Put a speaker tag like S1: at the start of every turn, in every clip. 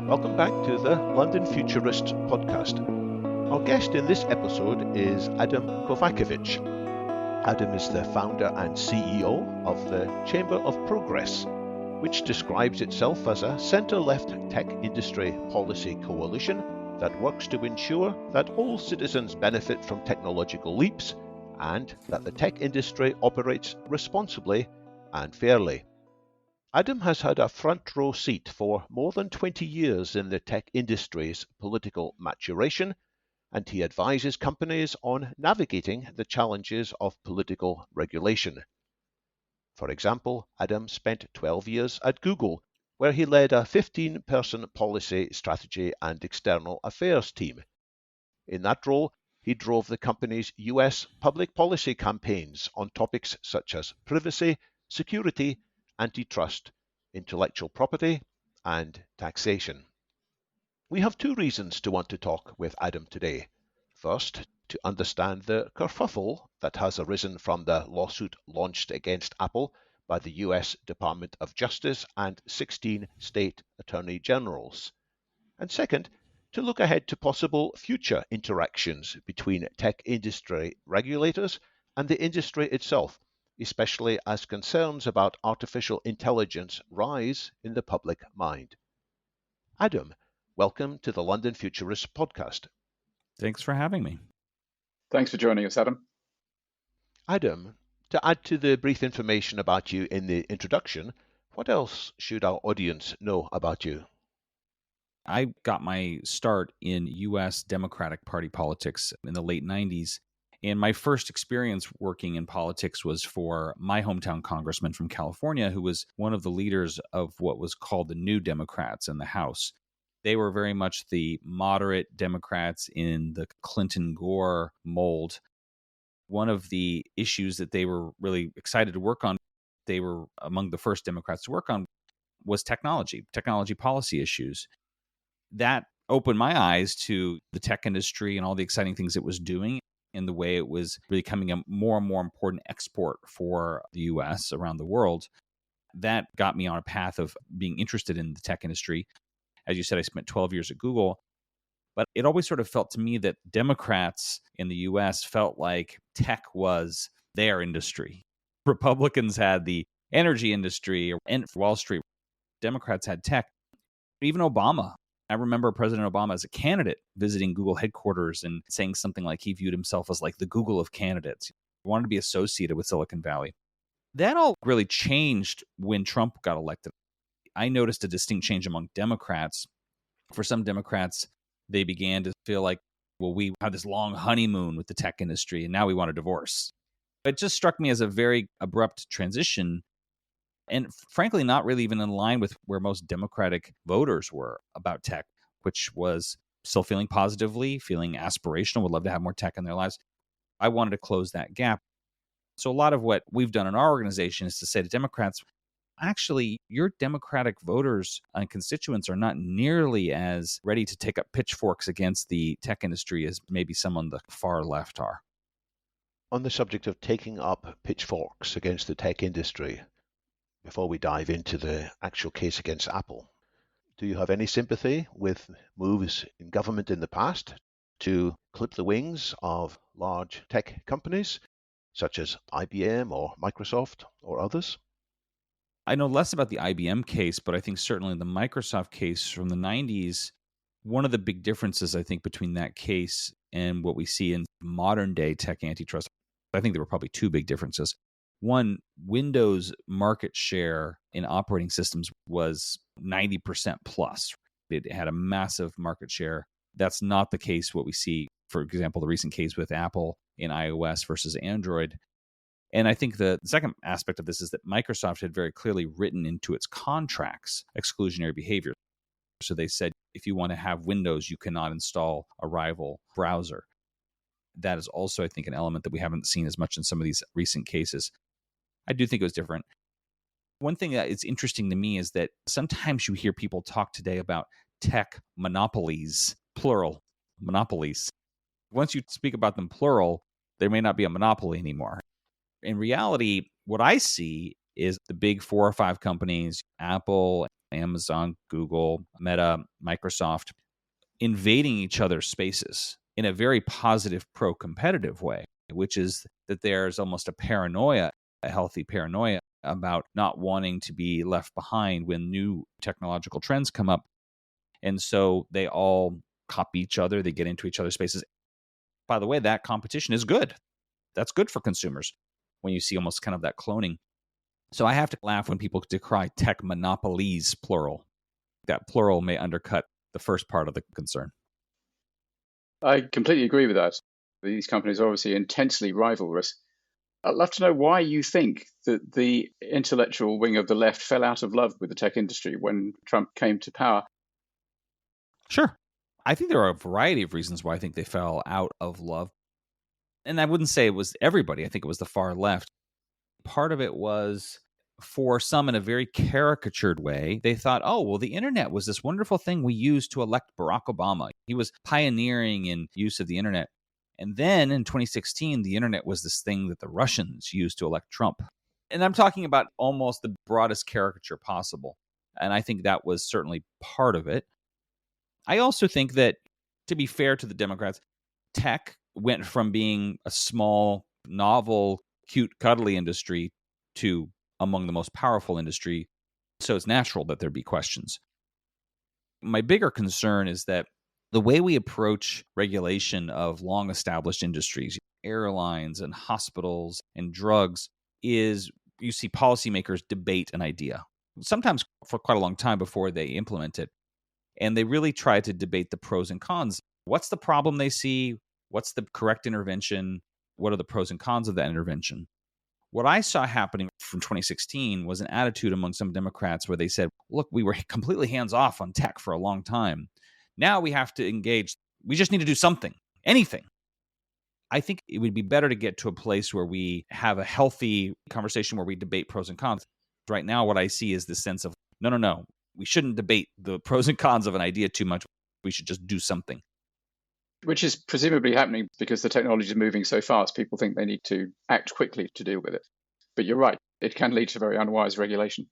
S1: Welcome back to the London Futurists podcast. Our guest in this episode is Adam Kovacevich. Adam is the founder and CEO of the Chamber of Progress, which describes itself as a centre-left tech industry policy coalition that works to ensure that all citizens benefit from technological leaps and that the tech industry operates responsibly and fairly. Adam has had a front row seat for more than 20 years in the tech industry's political maturation, and he advises companies on navigating the challenges of political regulation. For example, Adam spent 12 years at Google, where he led a 15-person policy, strategy, and external affairs team. In that role, he drove the company's US public policy campaigns on topics such as privacy, security, antitrust, intellectual property, and taxation. We have two reasons to want to talk with Adam today. First, to understand the kerfuffle that has arisen from the lawsuit launched against Apple by the US Department of Justice and 16 state attorney generals. And second, to look ahead to possible future interactions between tech industry regulators and the industry itself, especially as concerns about artificial intelligence rise in the public mind. Adam, welcome to the London Futurists podcast.
S2: Thanks for having me.
S3: Thanks for joining us, Adam.
S1: Adam, to add to the brief information about you in the introduction, what else should our audience know about you?
S2: I got my start in U.S. Democratic Party politics in the late 90s. And my first experience working in politics was for my hometown congressman from California, who was one of the leaders of what was called the New Democrats in the House. They were very much the moderate Democrats in the Clinton-Gore mold. One of the issues that they were really excited to work on, they were among the first Democrats to work on, was technology policy issues. That opened my eyes to the tech industry and all the exciting things it was doing and the way it was becoming a more and more important export for the U.S. around the world. That got me on a path of being interested in the tech industry. As you said, I spent 12 years at Google, but it always sort of felt to me that Democrats in the U.S. felt like tech was their industry. Republicans had the energy industry and Wall Street. Democrats had tech. Even Obama. I remember President Obama as a candidate visiting Google headquarters and saying something like he viewed himself as like the Google of candidates. He wanted to be associated with Silicon Valley. That all really changed when Trump got elected. I noticed a distinct change among Democrats. For some Democrats, they began to feel like, well, we had this long honeymoon with the tech industry, and now we want a divorce. It just struck me as a very abrupt transition, and frankly, not really even in line with where most Democratic voters were about tech, which was still feeling positively, feeling aspirational, would love to have more tech in their lives. I wanted to close that gap. So a lot of what we've done in our organization is to say to Democrats, actually, your Democratic voters and constituents are not nearly as ready to take up pitchforks against the tech industry as maybe some on the far left are.
S1: On the subject of taking up pitchforks against the tech industry, before we dive into the actual case against Apple, do you have any sympathy with moves in government in the past to clip the wings of large tech companies, such as IBM or Microsoft or others?
S2: I know less about the IBM case, but I think certainly the Microsoft case from the 90s, one of the big differences, I think, between that case and what we see in modern day tech antitrust, I think there were probably two big differences. One, Windows market share in operating systems was 90% plus. It had a massive market share. That's not the case what we see, for example, the recent case with Apple in iOS versus Android. And I think the second aspect of this is that Microsoft had very clearly written into its contracts exclusionary behavior. So they said, if you want to have Windows, you cannot install a rival browser. That is also, I think, an element that we haven't seen as much in some of these recent cases. I do think it was different. One thing that is interesting to me is that sometimes you hear people talk today about tech monopolies, plural, monopolies. Once you speak about them plural, there may not be a monopoly anymore. In reality, what I see is the big 4 or 5 companies, Apple, Amazon, Google, Meta, Microsoft, invading each other's spaces in a very positive, pro-competitive way, which is that there's almost a paranoia, a healthy paranoia about not wanting to be left behind when new technological trends come up. And so they all copy each other. They get into each other's spaces. By the way, that competition is good. That's good for consumers when you see almost kind of that cloning. So I have to laugh when people decry tech monopolies, plural. That plural may undercut the first part of the concern.
S3: I completely agree with that. These companies are obviously intensely rivalrous. I'd love to know why you think that the intellectual wing of the left fell out of love with the tech industry when Trump came to power.
S2: Sure. I think there are a variety of reasons why I think they fell out of love. And I wouldn't say it was everybody. I think it was the far left. Part of it was, for some in a very caricatured way, they thought, oh, well, the internet was this wonderful thing we used to elect Barack Obama. He was pioneering in use of the internet. And then in 2016, the internet was this thing that the Russians used to elect Trump. And I'm talking about almost the broadest caricature possible. And I think that was certainly part of it. I also think that, to be fair to the Democrats, tech went from being a small, novel, cute, cuddly industry to among the most powerful industry. So it's natural that there be questions. My bigger concern is that the way we approach regulation of long-established industries, airlines and hospitals and drugs, is you see policymakers debate an idea, sometimes for quite a long time before they implement it. And they really try to debate the pros and cons. What's the problem they see? What's the correct intervention? What are the pros and cons of that intervention? What I saw happening from 2016 was an attitude among some Democrats where they said, look, we were completely hands-off on tech for a long time. Now we have to engage. We just need to do something, anything. I think it would be better to get to a place where we have a healthy conversation where we debate pros and cons. Right now, what I see is this sense of, no. We shouldn't debate the pros and cons of an idea too much. We should just do something.
S3: Which is presumably happening because the technology is moving so fast. People think they need to act quickly to deal with it. But you're right. It can lead to very unwise regulation.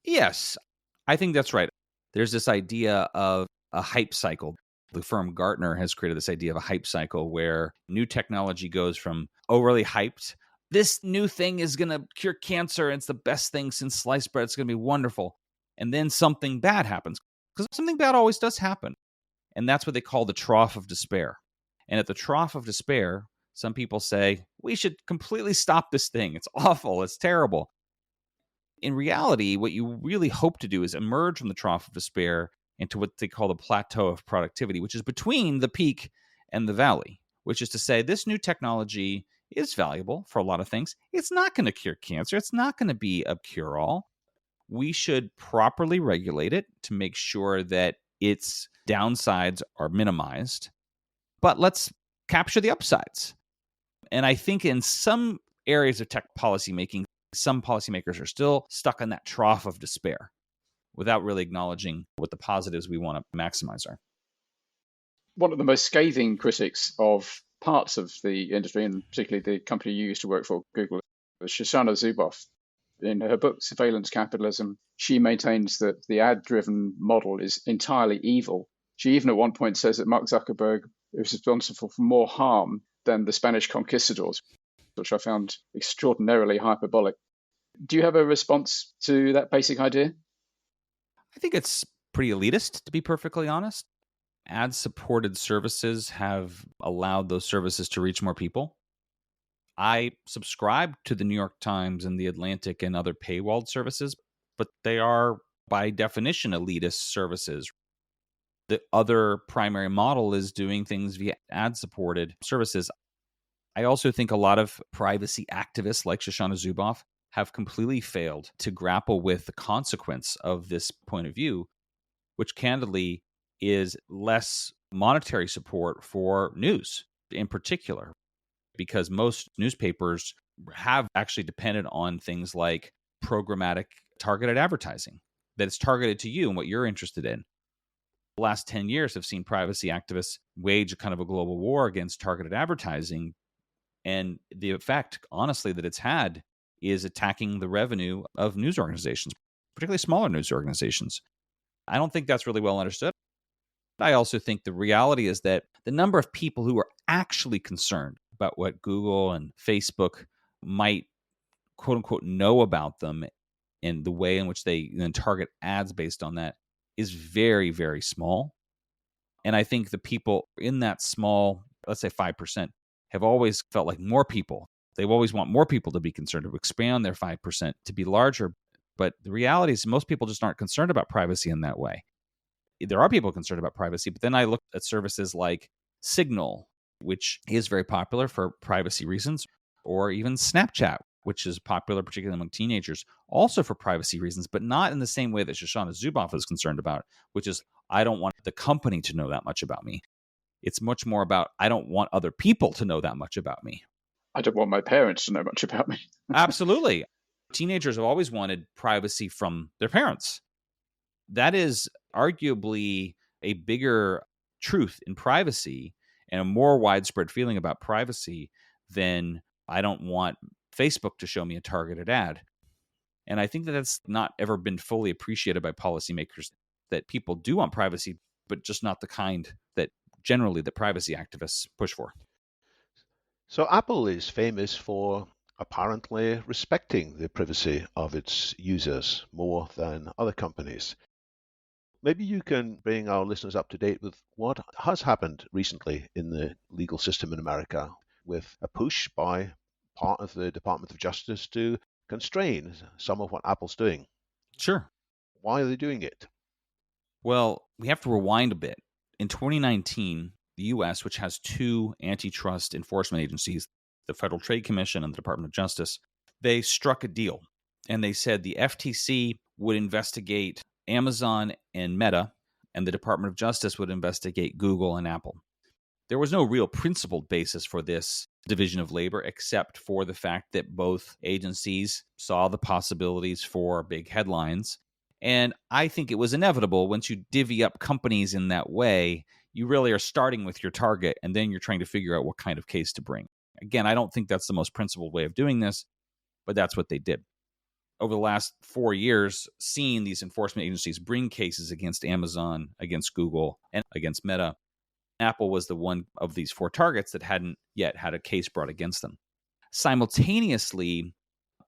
S2: Yes, I think that's right. There's this idea of a hype cycle. The firm Gartner has created this idea of a hype cycle where new technology goes from overly hyped. This new thing is going to cure cancer. It's the best thing since sliced bread. It's going to be wonderful. And then something bad happens, because something bad always does happen. And that's what they call the trough of despair. And at the trough of despair, some people say, we should completely stop this thing. It's awful. It's terrible. In reality, what you really hope to do is emerge from the trough of despair into what they call the plateau of productivity, which is between the peak and the valley, which is to say this new technology is valuable for a lot of things. It's not going to cure cancer. It's not going to be a cure-all. We should properly regulate it to make sure that its downsides are minimized. But let's capture the upsides. And I think in some areas of tech policymaking, some policymakers are still stuck on that trough of despair without really acknowledging what the positives we want to maximize are.
S3: One of the most scathing critics of parts of the industry, and particularly the company you used to work for, Google, was Shoshana Zuboff. In her book, Surveillance Capitalism, she maintains that the ad-driven model is entirely evil. She even at one point says that Mark Zuckerberg is responsible for more harm than the Spanish conquistadors, which I found extraordinarily hyperbolic. Do you have a response to that basic idea?
S2: I think it's pretty elitist, to be perfectly honest. Ad-supported services have allowed those services to reach more people. I subscribe to the New York Times and the Atlantic and other paywalled services, but they are, by definition, elitist services. The other primary model is doing things via ad-supported services. I also think a lot of privacy activists like Shoshana Zuboff have completely failed to grapple with the consequence of this point of view, which candidly is less monetary support for news in particular, because most newspapers have actually depended on things like programmatic targeted advertising that is targeted to you and what you're interested in. The last 10 years have seen privacy activists wage a kind of a global war against targeted advertising. And the effect, honestly, that it's had is attacking the revenue of news organizations. particularly smaller news organizations. I don't think that's really well understood. I also think the reality is that the number of people who are actually concerned about what Google and Facebook might, quote unquote, know about them and the way in which they then target ads based on that is very, very small. And I think the people in that small, let's say 5%, have always felt like more people. They always want more people to be concerned, to expand their 5% to be larger. But the reality is most people just aren't concerned about privacy in that way. There are people concerned about privacy, but then I look at services like Signal, which is very popular for privacy reasons, or even Snapchat, which is popular particularly among teenagers, also for privacy reasons, but not in the same way that Shoshana Zuboff is concerned about, which is I don't want the company to know that much about me. It's much more about I don't want other people to know that much about me.
S3: I don't want my parents to know much about me.
S2: Absolutely. Teenagers have always wanted privacy from their parents. That is arguably a bigger truth in privacy and a more widespread feeling about privacy than I don't want Facebook to show me a targeted ad. And I think that that's not ever been fully appreciated by policymakers, that people do want privacy, but just not the kind that generally the privacy activists push for.
S1: So Apple is famous for apparently respecting the privacy of its users more than other companies. Maybe you can bring our listeners up to date with what has happened recently in the legal system in America with a push by part of the Department of Justice to constrain some of what Apple's doing.
S2: Sure.
S1: Why are they doing it?
S2: Well, we have to rewind a bit. In 2019, the U.S., which has two antitrust enforcement agencies, the Federal Trade Commission and the Department of Justice, they struck a deal. And they said the FTC would investigate Amazon and Meta, and the Department of Justice would investigate Google and Apple. There was no real principled basis for this division of labor, except for the fact that both agencies saw the possibilities for big headlines. And I think it was inevitable once you divvy up companies in that way, you really are starting with your target, and then you're trying to figure out what kind of case to bring. Again, I don't think that's the most principled way of doing this, but that's what they did. Over the last 4 years, seeing these enforcement agencies bring cases against Amazon, against Google, and against Meta, Apple was the one of these four targets that hadn't yet had a case brought against them. Simultaneously,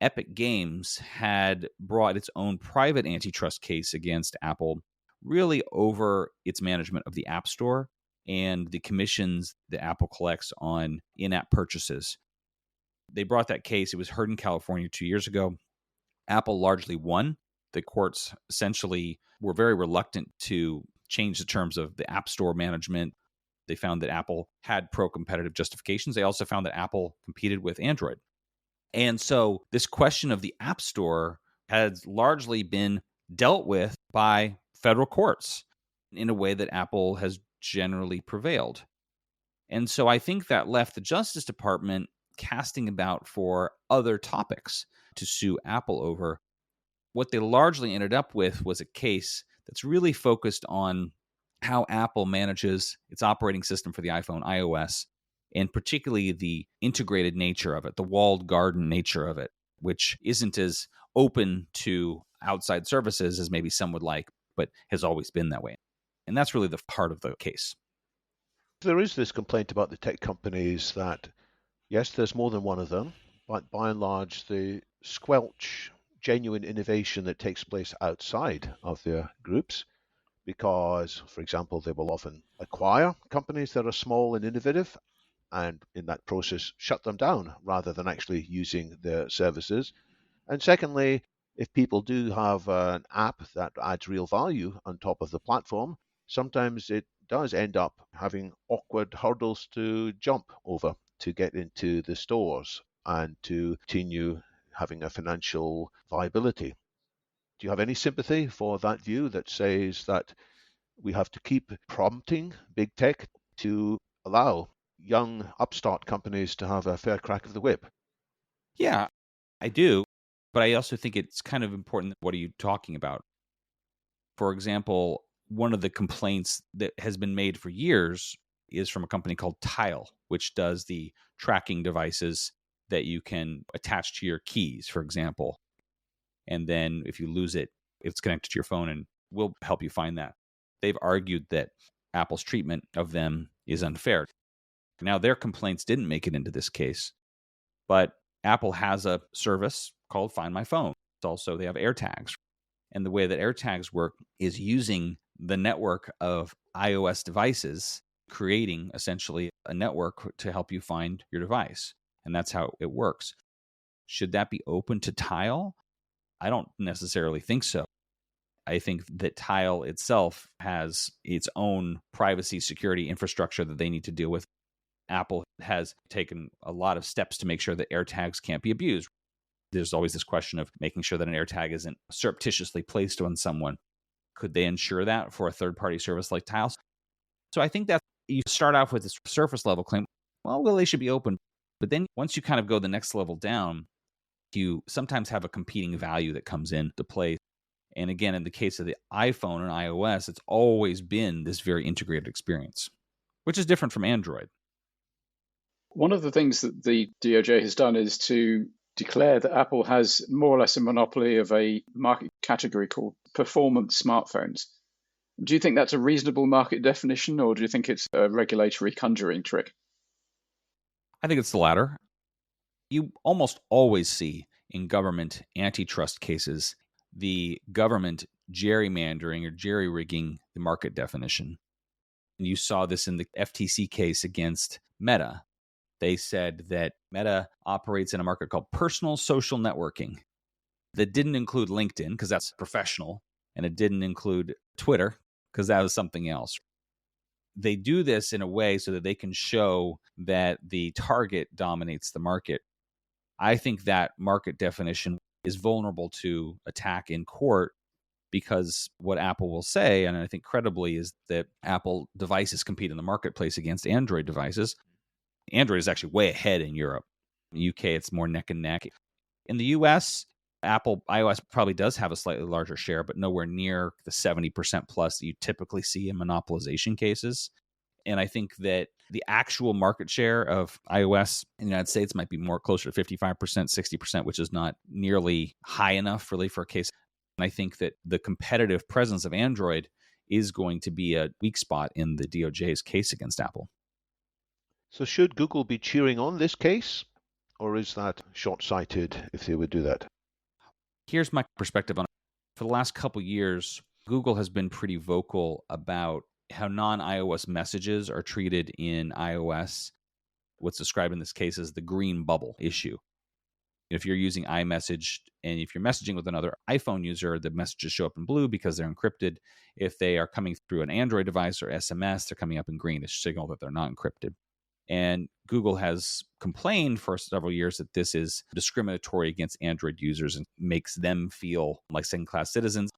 S2: Epic Games had brought its own private antitrust case against Apple, really over its management of the App Store and the commissions that Apple collects on in-app purchases. They brought that case. It was heard in California 2 years ago. Apple largely won. The courts essentially were very reluctant to change the terms of the App Store management. They found that Apple had pro-competitive justifications. They also found that Apple competed with Android. And so this question of the App Store has largely been dealt with by federal courts in a way that Apple has generally prevailed. And so I think that left the Justice Department casting about for other topics to sue Apple over. What they largely ended up with was a case that's really focused on how Apple manages its operating system for the iPhone, iOS, and particularly the integrated nature of it, the walled garden nature of it, which isn't as open to outside services as maybe some would like, but has always been that way. And that's really the heart of the case.
S1: There is this complaint about the tech companies that, yes, there's more than one of them, but by and large, they squelch genuine innovation that takes place outside of their groups because, for example, they will often acquire companies that are small and innovative and in that process shut them down rather than actually using their services. And secondly, if people do have an app that adds real value on top of the platform, sometimes it does end up having awkward hurdles to jump over to get into the stores and to continue having a financial viability. Do you have any sympathy for that view that says that we have to keep prompting big tech to allow young upstart companies to have a fair crack of the whip?
S2: Yeah, I do. But I also think it's kind of important. What are you talking about? For example, one of the complaints that has been made for years is from a company called Tile, which does the tracking devices that you can attach to your keys, for example. And then if you lose it, It's connected to your phone and we'll help you find that. They've argued that Apple's treatment of them is unfair. Now, their complaints didn't make it into this case, but Apple has a service called Find My Phone. It's also, they have AirTags. And the way that AirTags work is using the network of iOS devices, creating essentially a network to help you find your device. And that's how it works. Should that be open to Tile? I don't necessarily think so. I think that Tile itself has its own privacy security infrastructure that they need to deal with. Apple has taken a lot of steps to make sure that AirTags can't be abused. There's always this question of making sure that an AirTag isn't surreptitiously placed on someone. Could they ensure that for a third-party service like Tile? So I think that you start off with this surface level claim, well, they should be open. But then once you kind of go the next level down, you sometimes have a competing value that comes into play. And again, in the case of the iPhone and iOS, it's always been this very integrated experience, which is different from Android.
S3: One of the things that the DOJ has done is to declare that Apple has more or less a monopoly of a market category called performance smartphones. Do you think that's a reasonable market definition, or do you think it's a regulatory conjuring trick?
S2: I think it's the latter. You almost always see in government antitrust cases the government gerrymandering or jerry-rigging the market definition. And you saw this in the FTC case against Meta. They said that Meta operates in a market called personal social networking. That didn't include LinkedIn because that's professional, and it didn't include Twitter because that was something else. They do this in a way so that they can show that the target dominates the market. I think that market definition is vulnerable to attack in court because what Apple will say, and I think credibly, is that Apple devices compete in the marketplace against Android devices. Android is actually way ahead in Europe. In the UK, it's more neck and neck. In the US, Apple iOS probably does have a slightly larger share, but nowhere near the 70% plus that you typically see in monopolization cases. And I think that the actual market share of iOS in the United States might be more closer to 55%, 60%, which is not nearly high enough really for a case. And I think that the competitive presence of Android is going to be a weak spot in the DOJ's case against Apple.
S1: So should Google be cheering on this case, or is that short-sighted if they would do that?
S2: Here's my perspective on it. For the last couple of years, Google has been pretty vocal about how non-iOS messages are treated in iOS. What's described in this case as the green bubble issue. If you're using iMessage and if you're messaging with another iPhone user, the messages show up in blue because they're encrypted. If they are coming through an Android device or SMS, they're coming up in green to signal that they're not encrypted. And Google has complained for several years that this is discriminatory against Android users and makes them feel like second-class citizens.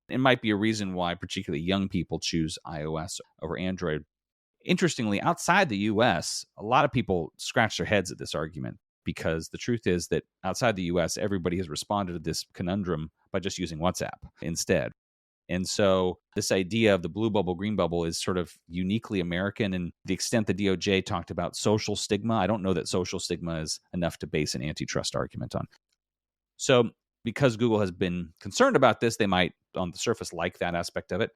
S2: It might be a reason why particularly young people choose iOS over Android. Interestingly, outside the US, a lot of people scratch their heads at this argument because the truth is that outside the US, everybody has responded to this conundrum by just using WhatsApp instead. And so this idea of the blue bubble, green bubble is sort of uniquely American. And the extent the DOJ talked about social stigma, I don't know that social stigma is enough to base an antitrust argument on. So because Google has been concerned about this, they might, on the surface, like that aspect of it.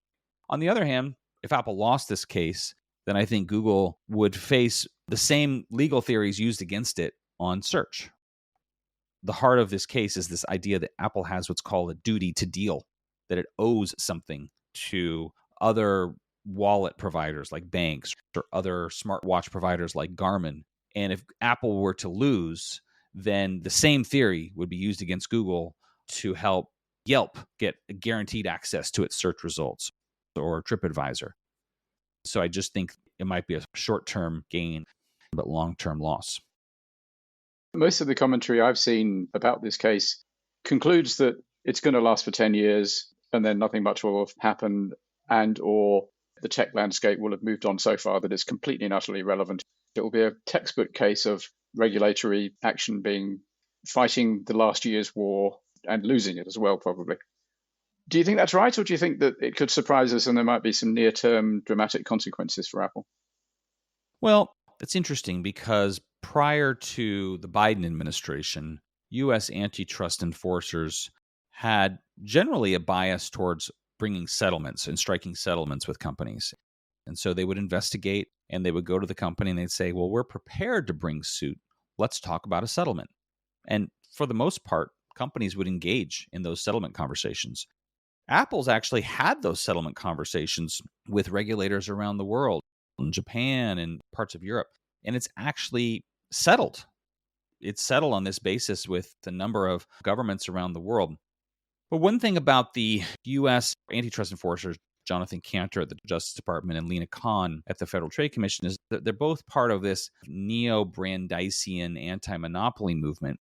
S2: On the other hand, if Apple lost this case, then I think Google would face the same legal theories used against it on search. The heart of this case is this idea that Apple has what's called a duty to deal, that it owes something to other wallet providers like banks or other smartwatch providers like Garmin. And if Apple were to lose, then the same theory would be used against Google to help Yelp get guaranteed access to its search results or TripAdvisor. So I just think it might be a short-term gain, but long-term loss.
S3: Most of the commentary I've seen about this case concludes that it's going to last for 10 years and then nothing much will have happened and or the tech landscape will have moved on so far that it's completely and utterly irrelevant. It will be a textbook case of regulatory action being fighting the last year's war and losing it as well, probably. Do you think that's right, or do you think that it could surprise us and there might be some near-term dramatic consequences for Apple?
S2: Well, it's interesting because prior to the Biden administration, U.S. antitrust enforcers had generally a bias towards bringing settlements and striking settlements with companies. And so they would investigate and they would go to the company and they'd say, well, we're prepared to bring suit. Let's talk about a settlement. And for the most part, companies would engage in those settlement conversations. Apple's actually had those settlement conversations with regulators around the world, in Japan and parts of Europe, and it's actually settled. It's settled on this basis with a number of governments around the world. But one thing about the U.S. antitrust enforcers, Jonathan Cantor at the Justice Department and Lena Khan at the Federal Trade Commission, is that they're both part of this neo-Brandeisian anti-monopoly movement.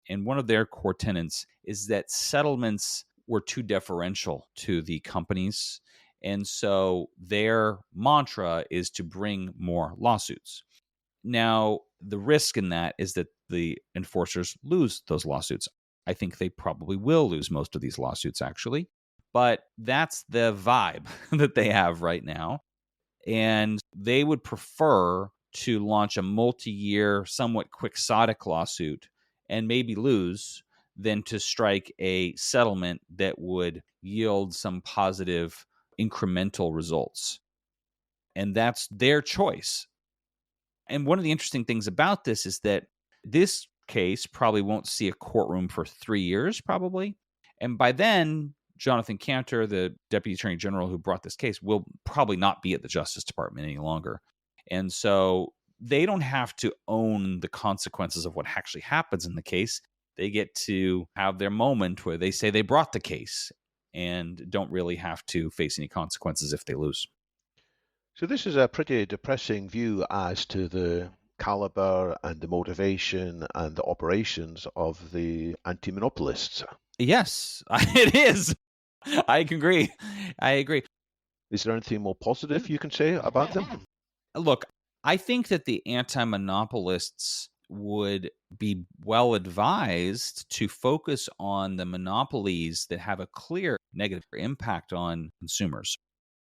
S2: And one of their core tenets is that settlements were too deferential to the companies. And so their mantra is to bring more lawsuits. Now, the risk in that is that the enforcers lose those lawsuits. I think they probably will lose most of these lawsuits, actually. But that's the vibe that they have right now. And they would prefer to launch a multi-year, somewhat quixotic lawsuit and maybe lose than to strike a settlement that would yield some positive incremental results. And that's their choice. And one of the interesting things about this is that this case probably won't see a courtroom for 3 years, probably. And by then, Jonathan Cantor, the Deputy Attorney General who brought this case, will probably not be at the Justice Department any longer. And so they don't have to own the consequences of what actually happens in the case. They get to have their moment where they say they brought the case and don't really have to face any consequences if they lose.
S1: So this is a pretty depressing view as to the caliber and the motivation and the operations of the anti-monopolists.
S2: Yes, it is. I agree.
S1: Is there anything more positive you can say about them?
S2: Look, I think that the anti-monopolists would be well advised to focus on the monopolies that have a clear negative impact on consumers.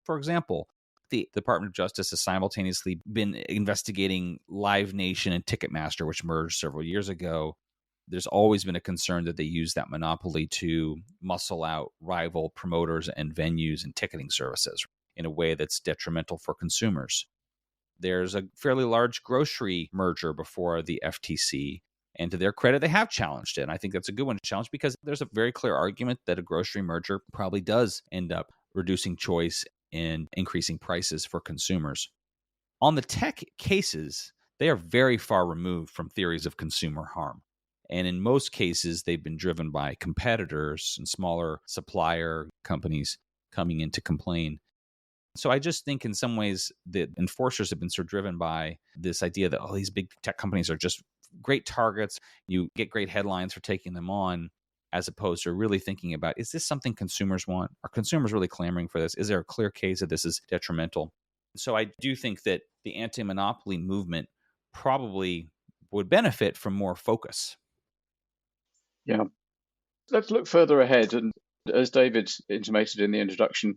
S2: For example, the Department of Justice has simultaneously been investigating Live Nation and Ticketmaster, which merged several years ago. There's always been a concern that they use that monopoly to muscle out rival promoters and venues and ticketing services in a way that's detrimental for consumers. There's a fairly large grocery merger before the FTC, and to their credit, they have challenged it. And I think that's a good one to challenge because there's a very clear argument that a grocery merger probably does end up reducing choice and increasing prices for consumers. On the tech cases, they are very far removed from theories of consumer harm. And in most cases, they've been driven by competitors and smaller supplier companies coming in to complain. So I just think in some ways that enforcers have been sort of driven by this idea that, these big tech companies are just great targets. You get great headlines for taking them on, as opposed to really thinking about, is this something consumers want? Are consumers really clamoring for this? Is there a clear case that this is detrimental? So I do think that the anti-monopoly movement probably would benefit from more focus.
S3: Yeah. Let's look further ahead. And as David intimated in the introduction,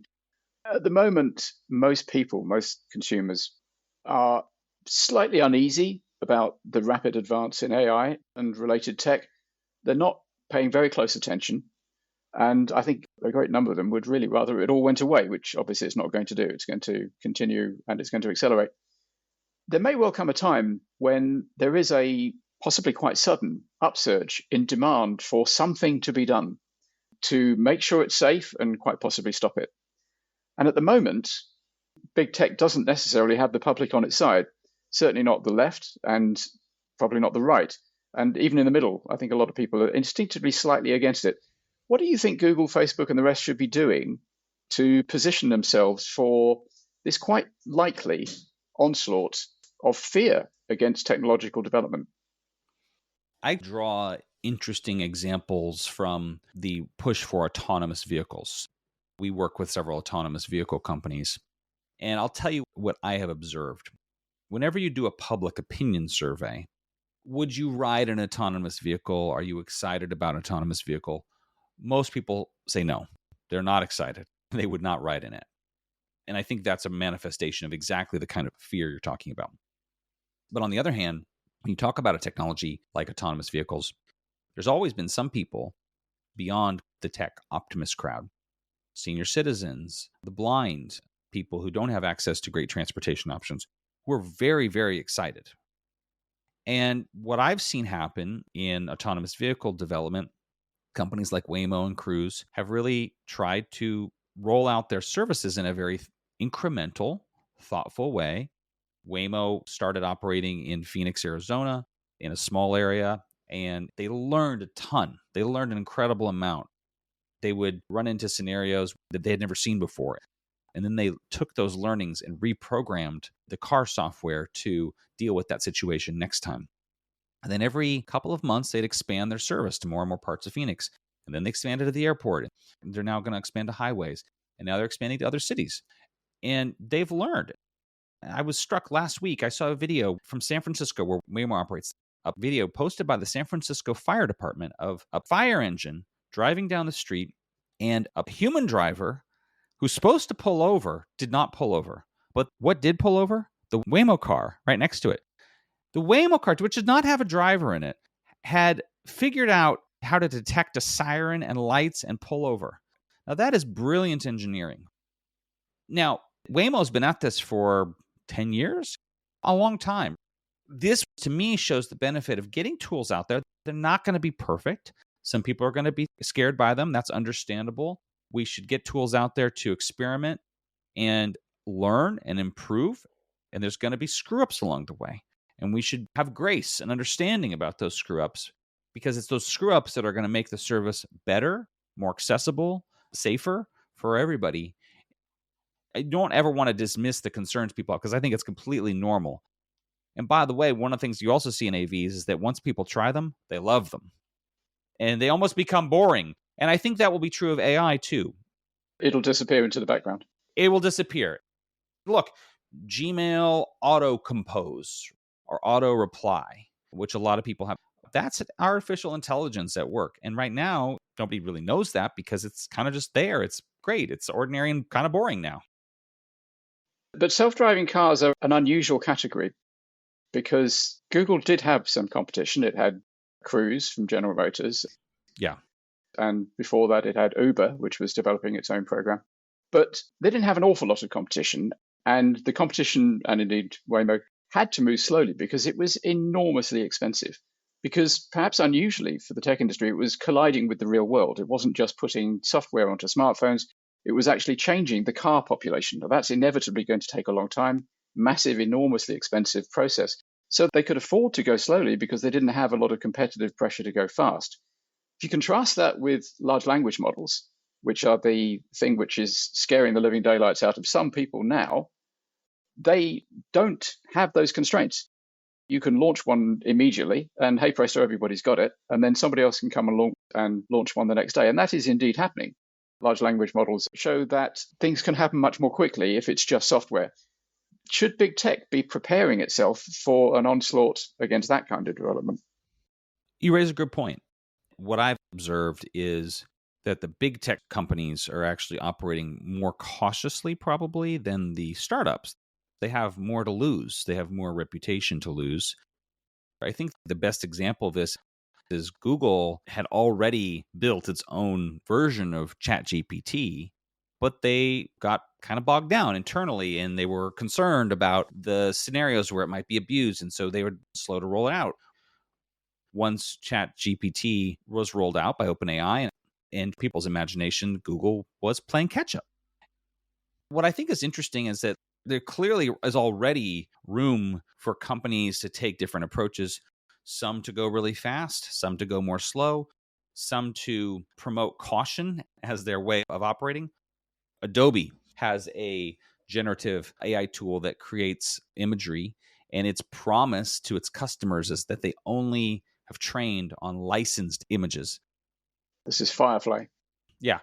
S3: at the moment, most consumers are slightly uneasy about the rapid advance in AI and related tech. They're not paying very close attention. And I think a great number of them would really rather it all went away, which obviously it's not going to do. It's going to continue and it's going to accelerate. There may well come a time when there is a possibly quite sudden upsurge in demand for something to be done to make sure it's safe and quite possibly stop it. And at the moment, big tech doesn't necessarily have the public on its side, certainly not the left and probably not the right. And even in the middle, I think a lot of people are instinctively slightly against it. What do you think Google, Facebook, and the rest should be doing to position themselves for this quite likely onslaught of fear against technological development?
S2: I draw interesting examples from the push for autonomous vehicles. We work with several autonomous vehicle companies, and I'll tell you what I have observed. Whenever you do a public opinion survey, would you ride an autonomous vehicle? Are you excited about an autonomous vehicle? Most people say no. They're not excited. They would not ride in it. And I think that's a manifestation of exactly the kind of fear you're talking about. But on the other hand, when you talk about a technology like autonomous vehicles, there's always been some people beyond the tech optimist crowd, senior citizens, the blind, people who don't have access to great transportation options, were very, very excited. And what I've seen happen in autonomous vehicle development, companies like Waymo and Cruise have really tried to roll out their services in a very incremental, thoughtful way. Waymo started operating in Phoenix, Arizona, in a small area, and they learned a ton. They learned an incredible amount. They would run into scenarios that they had never seen before. And then they took those learnings and reprogrammed the car software to deal with that situation next time. And then every couple of months, they'd expand their service to more and more parts of Phoenix. And then they expanded to the airport. And they're now going to expand to highways. And now they're expanding to other cities. And they've learned. I was struck last week. I saw a video from San Francisco where Waymo operates, a video posted by the San Francisco Fire Department of a fire engine driving down the street, and a human driver who's supposed to pull over did not pull over. But what did pull over? The Waymo car right next to it. The Waymo car, which did not have a driver in it, had figured out how to detect a siren and lights and pull over. Now, that is brilliant engineering. Now, Waymo's been at this for 10 years, a long time. This, to me, shows the benefit of getting tools out there. They're not going to be perfect. Some people are going to be scared by them. That's understandable. We should get tools out there to experiment and learn and improve. And there's going to be screw-ups along the way. And we should have grace and understanding about those screw-ups, because it's those screw-ups that are going to make the service better, more accessible, safer for everybody. I don't ever want to dismiss the concerns people have, because I think it's completely normal. And by the way, one of the things you also see in AVs is that once people try them, they love them. And they almost become boring. And I think that will be true of AI too.
S3: It'll disappear into the background.
S2: It will disappear. Look, Gmail auto compose or auto reply, which a lot of people have. That's artificial intelligence at work. And right now, nobody really knows that because it's kind of just there. It's great. It's ordinary and kind of boring now.
S3: But self-driving cars are an unusual category because Google did have some competition. It had Cruise from General Motors.
S2: Yeah.
S3: And before that, it had Uber, which was developing its own program. But they didn't have an awful lot of competition. And the competition, and indeed Waymo, had to move slowly because it was enormously expensive. Because perhaps unusually for the tech industry, it was colliding with the real world. It wasn't just putting software onto smartphones. It was actually changing the car population. Now, that's inevitably going to take a long time, massive, enormously expensive process. So they could afford to go slowly because they didn't have a lot of competitive pressure to go fast. If you contrast that with large language models, which are the thing which is scaring the living daylights out of some people now, they don't have those constraints. You can launch one immediately and hey presto, everybody's got it. And then somebody else can come along and launch one the next day. And that is indeed happening. Large language models show that things can happen much more quickly if it's just software. Should big tech be preparing itself for an onslaught against that kind of development?
S2: You raise a good point. What I've observed is that the big tech companies are actually operating more cautiously probably than the startups. They have more to lose. They have more reputation to lose. I think the best example of this is Google had already built its own version of ChatGPT, but they got kind of bogged down internally and they were concerned about the scenarios where it might be abused. And so they were slow to roll it out. Once ChatGPT was rolled out by OpenAI and people's imagination, Google was playing catch up. What I think is interesting is that there clearly is already room for companies to take different approaches, some to go really fast, some to go more slow, some to promote caution as their way of operating. Adobe has a generative AI tool that creates imagery, and its promise to its customers is that they only have trained on licensed images.
S3: This is Firefly.
S2: Yeah.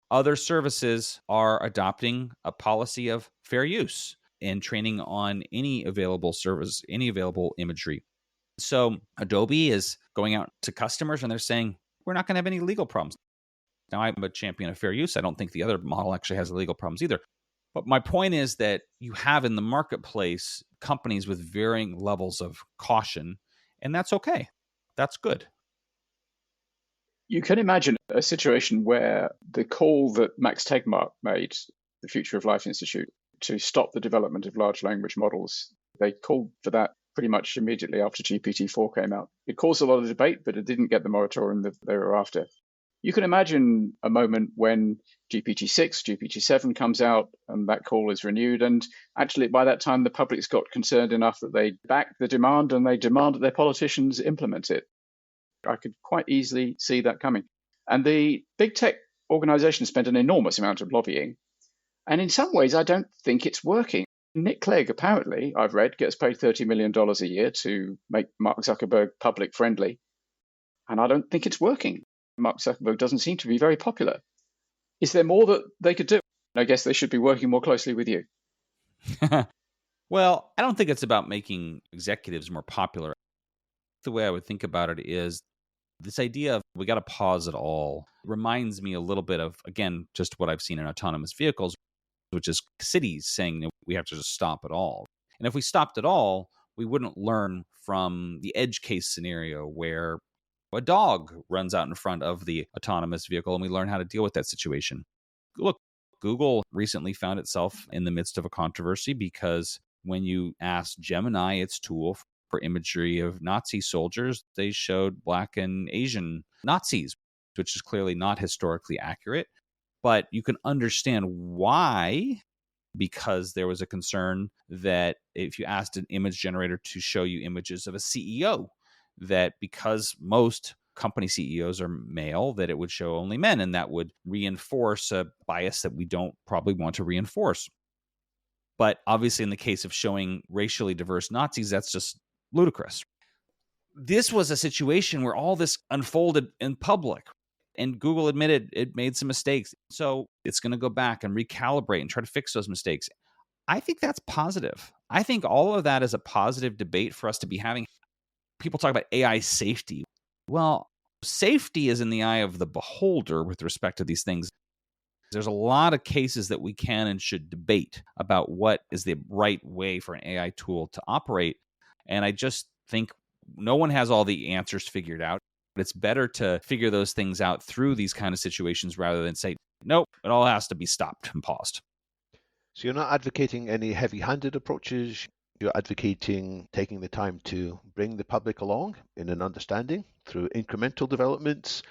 S2: Other services are adopting a policy of fair use and training on any available service, any available imagery. So Adobe is going out to customers and they're saying, we're not going to have any legal problems. Now, I'm a champion of fair use. I don't think the other model actually has legal problems either. But my point is that you have in the marketplace companies with varying levels of caution, and that's okay. That's good.
S3: You can imagine a situation where the call that Max Tegmark made, the Future of Life Institute, to stop the development of large language models, they called for that pretty much immediately after GPT-4 came out. It caused a lot of debate, but it didn't get the moratorium that they were after. You can imagine a moment when GPT-6, GPT-7 comes out and that call is renewed. And actually, by that time, the public's got concerned enough that they back the demand and they demand that their politicians implement it. I could quite easily see that coming. And the big tech organizations spent an enormous amount of lobbying. And in some ways, I don't think it's working. Nick Clegg, apparently, I've read, gets paid $30 million a year to make Mark Zuckerberg public friendly. And I don't think it's working. Mark Zuckerberg doesn't seem to be very popular. Is there more that they could do? I guess they should be working more closely with you.
S2: Well, I don't think it's about making executives more popular. The way I would think about it is this idea of we got to pause it all reminds me a little bit of, again, just what I've seen in autonomous vehicles, which is cities saying we have to just stop it all. And if we stopped it all, we wouldn't learn from the edge case scenario where a dog runs out in front of the autonomous vehicle and we learn how to deal with that situation. Look, Google recently found itself in the midst of a controversy because when you asked Gemini, its tool for imagery of Nazi soldiers, they showed Black and Asian Nazis, which is clearly not historically accurate. But you can understand why, because there was a concern that if you asked an image generator to show you images of a CEO, that because most company CEOs are male, that it would show only men, and that would reinforce a bias that we don't probably want to reinforce. But obviously, in the case of showing racially diverse Nazis, that's just ludicrous. This was a situation where all this unfolded in public, and Google admitted it made some mistakes. So it's going to go back and recalibrate and try to fix those mistakes. I think that's positive. I think all of that is a positive debate for us to be having. People talk about AI safety. Well, safety is in the eye of the beholder with respect to these things. There's a lot of cases that we can and should debate about what is the right way for an AI tool to operate. And I just think no one has all the answers figured out. But it's better to figure those things out through these kind of situations rather than say, nope, it all has to be stopped and paused.
S1: So you're not advocating any heavy-handed approaches. You're advocating taking the time to bring the public along in an understanding through incremental developments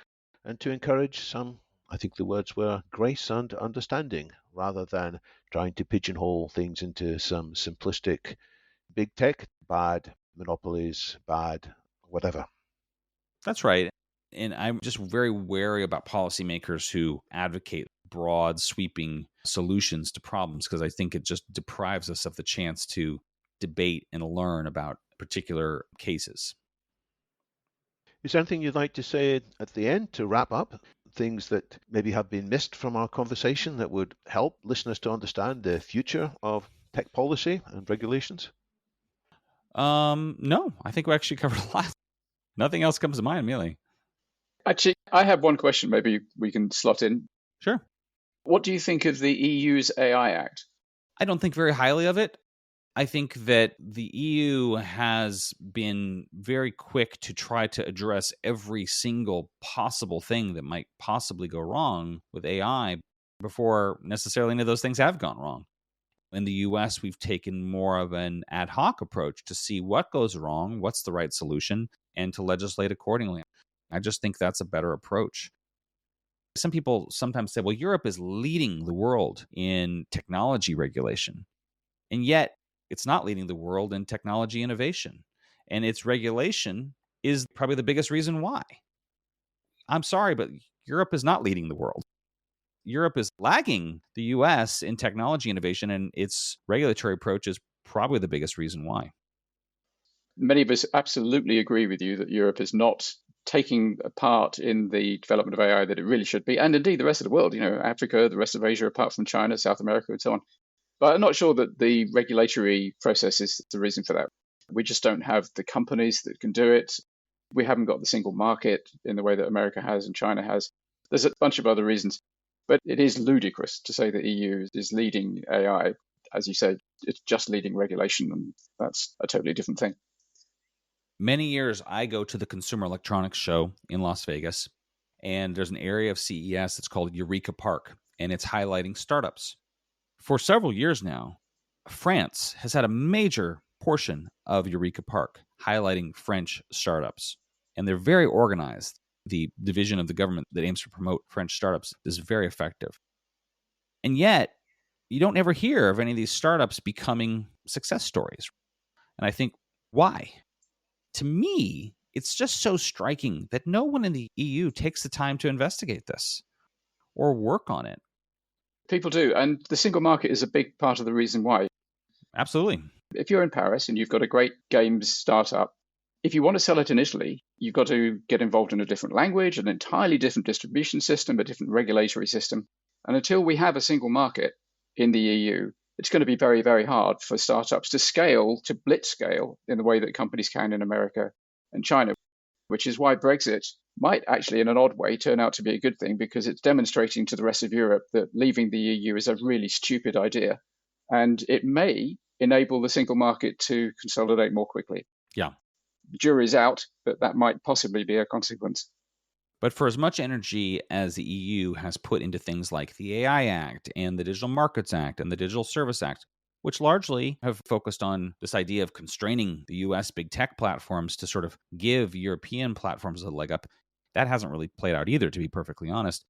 S1: and to encourage some, I think the words were, grace and understanding, rather than trying to pigeonhole things into some simplistic big tech, bad, monopolies, bad, whatever.
S2: That's right. And I'm just very wary about policymakers who advocate broad, sweeping solutions to problems because I think it just deprives us of the chance to debate and learn about particular cases.
S1: Is there anything you'd like to say at the end to wrap up? Things that maybe have been missed from our conversation that would help listeners to understand the future of tech policy and regulations?
S2: No, I think we actually covered a lot. Nothing else comes to mind, really.
S3: Actually, I have one question maybe we can slot in.
S2: Sure.
S3: What do you think of the EU's AI Act?
S2: I don't think very highly of it. I think that the EU has been very quick to try to address every single possible thing that might possibly go wrong with AI before necessarily any of those things have gone wrong. In the US, we've taken more of an ad hoc approach to see what goes wrong, what's the right solution, and to legislate accordingly. I just think that's a better approach. Some people sometimes say, well, Europe is leading the world in technology regulation. And yet, it's not leading the world in technology innovation. And its regulation is probably the biggest reason why. I'm sorry, but Europe is not leading the world. Europe is lagging the US in technology innovation, and its regulatory approach is probably the biggest reason why.
S3: Many of us absolutely agree with you that Europe is not taking a part in the development of AI that it really should be, and indeed the rest of the world, Africa, the rest of Asia, apart from China, South America, and so on. But I'm not sure that the regulatory process is the reason for that. We just don't have the companies that can do it. We haven't got the single market in the way that America has and China has. There's a bunch of other reasons. But it is ludicrous to say the EU is leading AI. As you said, it's just leading regulation, and that's a totally different thing.
S2: Many years I go to the Consumer Electronics Show in Las Vegas, And there's an area of CES that's called Eureka Park, and it's highlighting startups. For several years now, France has had a major portion of Eureka Park highlighting French startups. And they're very organized. The division of the government that aims to promote French startups is very effective. And yet, you don't ever hear of any of these startups becoming success stories. And I think, why? To me, it's just so striking that no one in the EU takes the time to investigate this or work on it.
S3: People do. And the single market is a big part of the reason why.
S2: Absolutely.
S3: If you're in Paris and you've got a great games startup, if you want to sell it in Italy, you've got to get involved in a different language, an entirely different distribution system, a different regulatory system. And until we have a single market in the EU, it's going to be very, very hard for startups to scale, to blitz scale in the way that companies can in America and China, which is why Brexit might actually, in an odd way, turn out to be a good thing, because it's demonstrating to the rest of Europe that leaving the EU is a really stupid idea. And it may enable the single market to consolidate more quickly.
S2: Yeah.
S3: The jury's out, but that might possibly be a consequence.
S2: But for as much energy as the EU has put into things like the AI Act and the Digital Markets Act and the Digital Service Act, which largely have focused on this idea of constraining the US big tech platforms to sort of give European platforms a leg up, that hasn't really played out either, to be perfectly honest.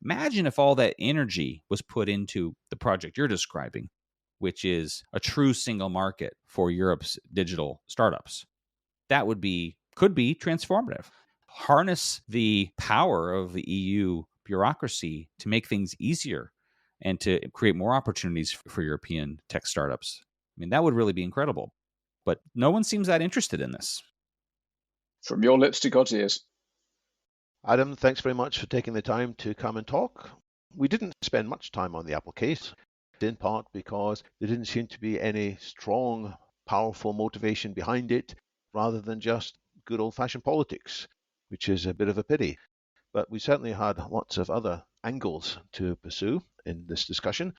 S2: Imagine if all that energy was put into the project you're describing, which is a true single market for Europe's digital startups. That could be transformative. Harness the power of the EU bureaucracy to make things easier and to create more opportunities for European tech startups. I mean, that would really be incredible. But no one seems that interested in this.
S3: From your lips to God's ears.
S1: Adam, thanks very much for taking the time to come and talk. We didn't spend much time on the Apple case, in part because there didn't seem to be any strong, powerful motivation behind it, rather than just good old-fashioned politics, which is a bit of a pity. But we certainly had lots of other angles to pursue in this discussion.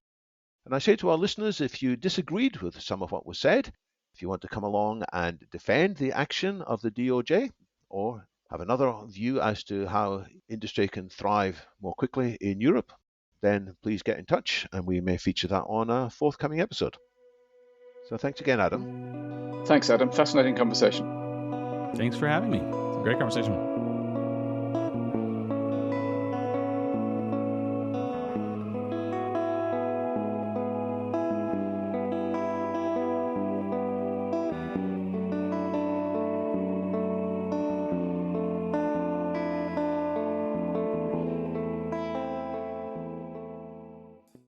S1: And I say to our listeners, if you disagreed with some of what was said, if you want to come along and defend the action of the DOJ, or have another view as to how industry can thrive more quickly in Europe, then please get in touch and we may feature that on a forthcoming episode. So thanks again, Adam.
S3: Thanks, Adam. Fascinating conversation.
S2: Thanks for having me. It's a great conversation.